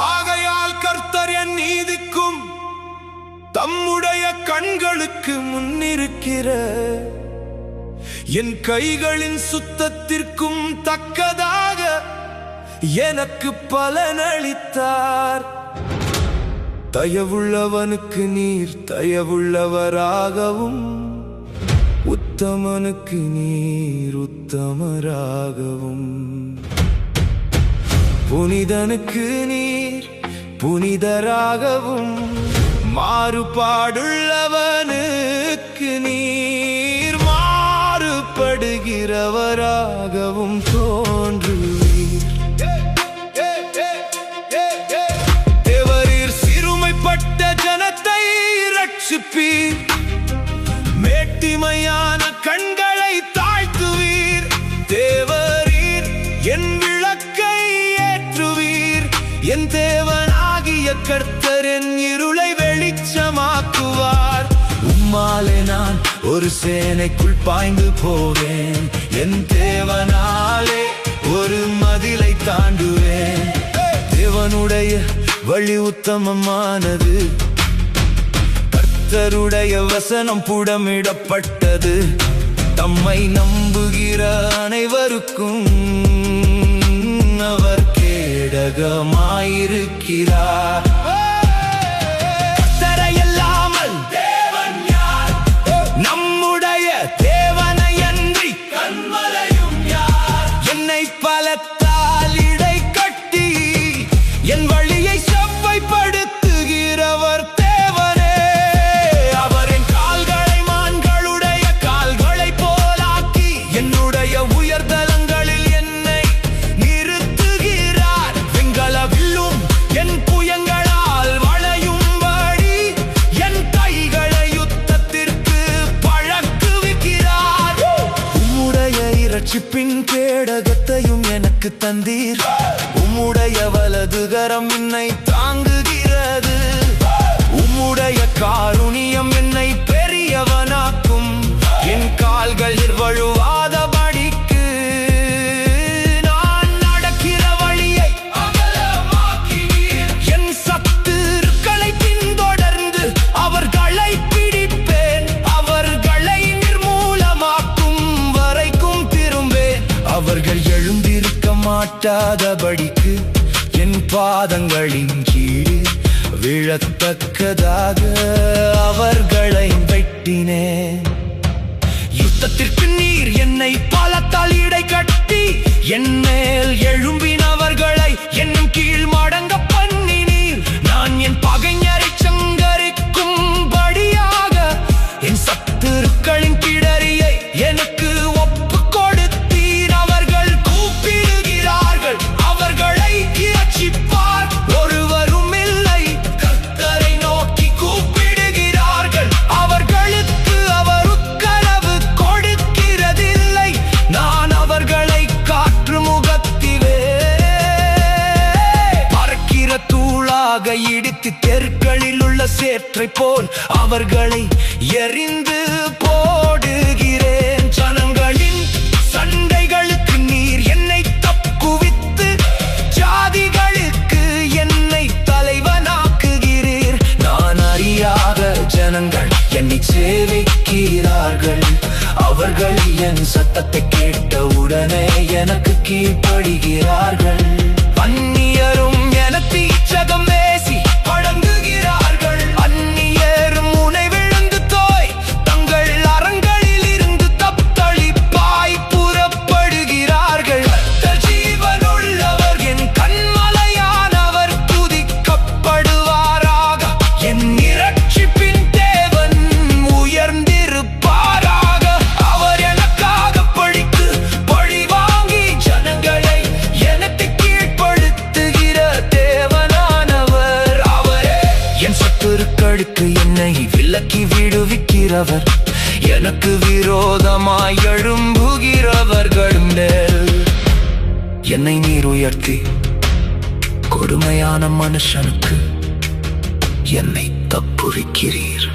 ஆகையால் கர்த்தர் என் நீதிக்கும் தம்முடைய கண்களுக்கு முன்னிருக்கிற என் கைகளின் சுத்தத்திற்கும் தக்கதாக எனக்கு பலனளித்தார். தயவுள்ளவனுக்கு நீர் தயவுள்ளவராகவும் உத்தமனுக்கு நீர் உத்தமராகவும் புனிதனுக்கு நீர் புனிதராகவும் மாறுபாடுள்ளவனுக்கு நீர் மாறுபடுகிறவராகவும் தோன்றுவீர். தேவரீர் சிறுமைப்பட்ட ஜனத்தை ரட்சிப்பீர், மேட்டிமையான கண்களை தாழ்த்துவீர். தேவரீர் என் விளக்கை ஏற்றுவீர், என் தேவனாகிய கர்த்தர் என் இருளை வெளிச்சமாக்குவார். உம்மாலே நான் ஒரு சேனைக்குள் பாய்ந்து போவேன், என் தேவனாலே ஒரு மதிலை தாண்டுவேன். தேவனுடைய வழி உத்தமமானது, கர்த்தருடைய வசனம் புடமிடப்பட்டது. தம்மை நம்புகிற அனைவருக்கும் அவர் கேடகமாயிருக்கிறார். கர்த்தரையல்லாமல் தேவன் யார்? நம்முடைய தேவனையன்றி கன்மலையும் யார்? என்னை பலத்தால் இடை கட்டி என் வழியை செவ்வைப்படுத்துகிறவர் தேவனே. அவர் என் கால்களை மான்களுடைய கால்களை போலாக்கி என்னுடைய உயர்தலங்களில் என்னை நிறுத்துகிறார். வெண்கலவில்லும் என் புயங்களால் வளையும்படி என் கைகளை யுத்தத்திற்கு பழக்குவிக்கிறார். உம்முடைய இரட்சிப்பின் கேடகத்தையும் எனக்கு தந்தீர், உம்முடைய வலதுகரம் என்னை தாங்குகிறது. உம்முடைய காருணியம் என்னை பெரியவனாக்கும், என் கால்கள் வழுவாதபடிக்கு நான் நடக்கிற வழியை அகலமாக்கினீர். என் சத்துருக்களை பின்தொடர்ந்து அவர்களை பிடிப்பேன், அவர்களை நிர்மூலமாக்கும் வரைக்கும் திரும்பேன். அவர்கள் எழுந்திருக்க மாட்டாதபடிக்கு என் பாதங்களின் கீழ் விழத்தக்கதாக அவர்களை வெட்டினேன். யுத்தத்திற்கு நீர் என்னை பலத்தால் இடை கட்டி என் மேல் எழும்பினவர்களை என்னும் கீழ் மடங்க பண்ணினீர். நான் என் பகைஞரை சங்கரிக்கும்படியாக என் சத்துருக்களின் கிடரியை எனக்கு ஒப்பு கொடுத்தீர். அவர்கள் கூப்பிடுகிறார்கள், அவர்களை இரட்சிப்பார் ஒருவரும் இல்லை. கர்த்தரை நோக்கி கூப்பிடுகிறார்கள், அவர்களுக்கு அவர் உத்தரவு கொடுக்கிறதில்லை. நான் அவர்களை காற்று முகத்திலே பறக்கிற தூளாக இடித்து தெருக்களில் உள்ள சேற்றை போல் அவர்களை எறிந்து போடுகிறேன். ஜனங்களின் சண்டைகளுக்கு நீர் என்னை தப்புவித்து ஜாதிகளுக்கு என்னை தலைவனாக்குகிறீர். நான் அறியாத ஜனங்கள் என்னை சேவிக்கிறார்கள், அவர்கள் என் சத்தத்தை கேட்டவுடனே எனக்கு கீழ்ப்படுகிறார்கள். அந்நியரும் எனக்கு இச்சகம் பேசி வழங்குகிறார்கள், அந்நியரும் உனை விழுந்து தோய் தங்கள் அரங்களில் இருந்து தத்தளிப்பாய் புறப்படுகிறார்கள். கர்த்தர் ஜீவனுள்ளவர், என் கன்மலையானவர் துதிக்கப்படுவாராக. என் இரட்சிப்பின் தேவன் உயர்ந்திருப்பாராக. அவர் எனக்காக பழிக்கு பழி வாங்கி ஜனங்களை எனக்கு கீழ்ப்படுத்துகிற தேவனானவர் அவரே. என் சத்துருக்களுக்கு என்னை விலக்கி விடுவிக்கிறவர், எனக்கு விரோதமாய் எழும்புகிறவர்கள் மேல் என்னை நீர் உயர்த்தி கொடுமையான மனுஷனுக்கு என்னை தப்புவிக்கிறீர்.